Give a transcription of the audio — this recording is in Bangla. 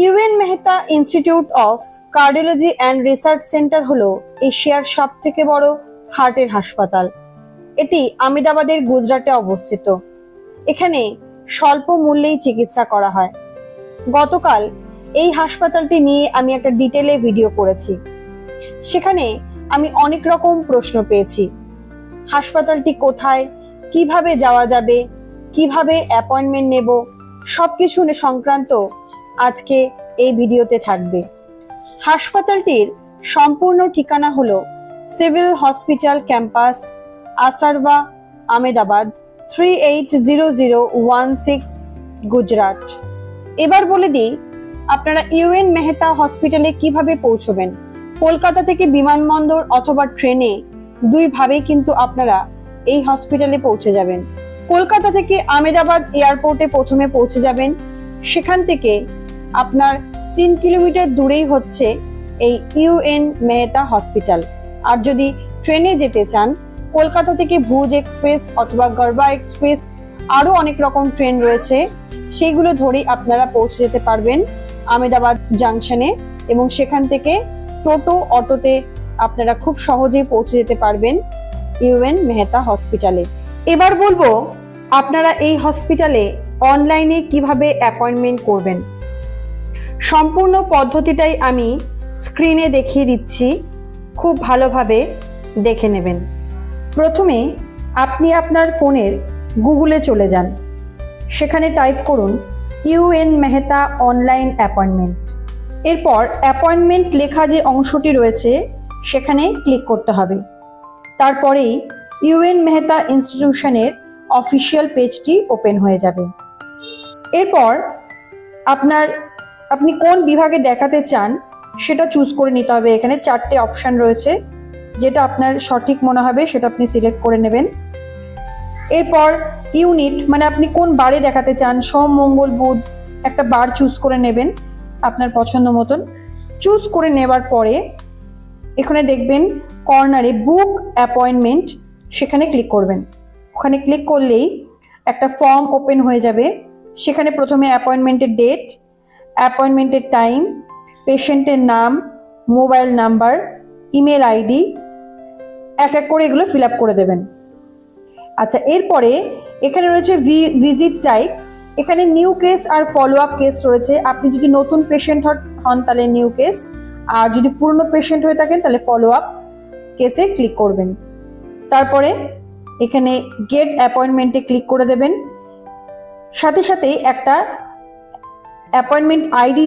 UN Mehta institute of cardiology and research centre হলো এশিয়ার সব থেকে বড় হার্টের হাসপাতাল। এটি আহমেদাবাদের গুজরাটে অবস্থিত। এখানে স্বল্প মূল্যেই চিকিৎসা করা হয়। গতকাল এই হাসপাতালটি নিয়ে আমি একটা ডিটেলে ভিডিও করেছি। সেখানে আমি অনেক রকম প্রশ্ন পেয়েছি। হাসপাতালটি কোথায়, কিভাবে যাওয়া যাবে, কিভাবে অ্যাপয়েন্টমেন্ট নেব, সবকিছু সংক্রান্ত আজকে এই ভিডিওতে থাকবে। হাসপাতালটির সম্পূর্ণ ঠিকানা হলো civil hospital campus, Asarwa, Ahmedabad 380016, Gujarat. এবার বলে দিই আপনারা ইউএন মেহতা হসপিটালে কিভাবে পৌঁছবেন। কলকাতা থেকে বিমানবন্দর অথবা ট্রেনে দুইভাবেই কিন্তু আপনারা এই হসপিটালে পৌঁছে যাবেন। কলকাতা থেকে আহমেদাবাদ এয়ারপোর্টে প্রথমে পৌঁছে যাবেন। সেখান থেকে আপনার 3 কিলোমিটার দূরেই হচ্ছে এই ইউএন মেহতা হসপিটাল। আর যদি ট্রেনে যেতে চান, কলকাতা থেকে ভুজ এক্সপ্রেস অথবা গরবা এক্সপ্রেস, আরো অনেক রকম ট্রেন রয়েছে, সেইগুলো ধরেই আপনারা পৌঁছে যেতে পারবেন আহমেদাবাদ জাংশনে, এবং সেখান থেকে টোটো অটোতে আপনারা খুব সহজেই পৌঁছে যেতে পারবেন ইউএন মেহতা হসপিটালে। এবার বলবো আপনারা এই হসপিটালে অনলাইনে কিভাবে অ্যাপয়েন্টমেন্ট করবেন। সম্পূর্ণ পদ্ধতিটাই আমি স্ক্রিনে দেখিয়ে দিচ্ছি, খুব ভালোভাবে দেখে নেবেন। প্রথমে আপনি আপনার ফোনের গুগলে চলে যান। সেখানে টাইপ করুন ইউএন মেহতা অনলাইন অ্যাপয়েন্টমেন্ট। এরপর অ্যাপয়েন্টমেন্ট লেখা যে অংশটি রয়েছে সেখানে ক্লিক করতে হবে। তারপরেই ইউএন মেহতা ইনস্টিটিউশনের অফিসিয়াল পেজটি ওপেন হয়ে যাবে। এরপর আপনি কোন বিভাগে দেখাতে চান সেটা চুজ করে নিতে হবে। এখানে 4টে অপশান রয়েছে, যেটা আপনার সঠিক মনে হবে সেটা আপনি সিলেক্ট করে নেবেন। এরপর ইউনিট, মানে আপনি কোন বারে দেখাতে চান, সোম, মঙ্গল, বুধ, একটা বার চুজ করে নেবেন আপনার পছন্দ মতন। চুজ করে নেবার পরে এখানে দেখবেন কর্নারে বুক অ্যাপয়েন্টমেন্ট, সেখানে ক্লিক করবেন। ওখানে ক্লিক করলেই একটা ফর্ম ওপেন হয়ে যাবে। সেখানে প্রথমে অ্যাপয়েন্টমেন্টের ডেট, অ্যাপয়েন্টমেন্টের টাইম, পেশেন্টের নাম, মোবাইল নাম্বার, ইমেল আইডি, এক এক করে এগুলো ফিল আপ করে দেবেন। আচ্ছা, এরপরে এখানে রয়েছে ভিজিট টাইপ। এখানে নিউ কেস আর ফলো আপ কেস রয়েছে। আপনি যদি নতুন পেশেন্ট হন তাহলে নিউ কেস, আর যদি পুরনো পেশেন্ট হয়ে থাকেন তাহলে ফলো আপ কেসে ক্লিক করবেন। তারপরে এখানে গেট অ্যাপয়েন্টমেন্টে ক্লিক করে দেবেন। সাথে সাথেই একটা অ্যাপয়েন্টমেন্ট আইডি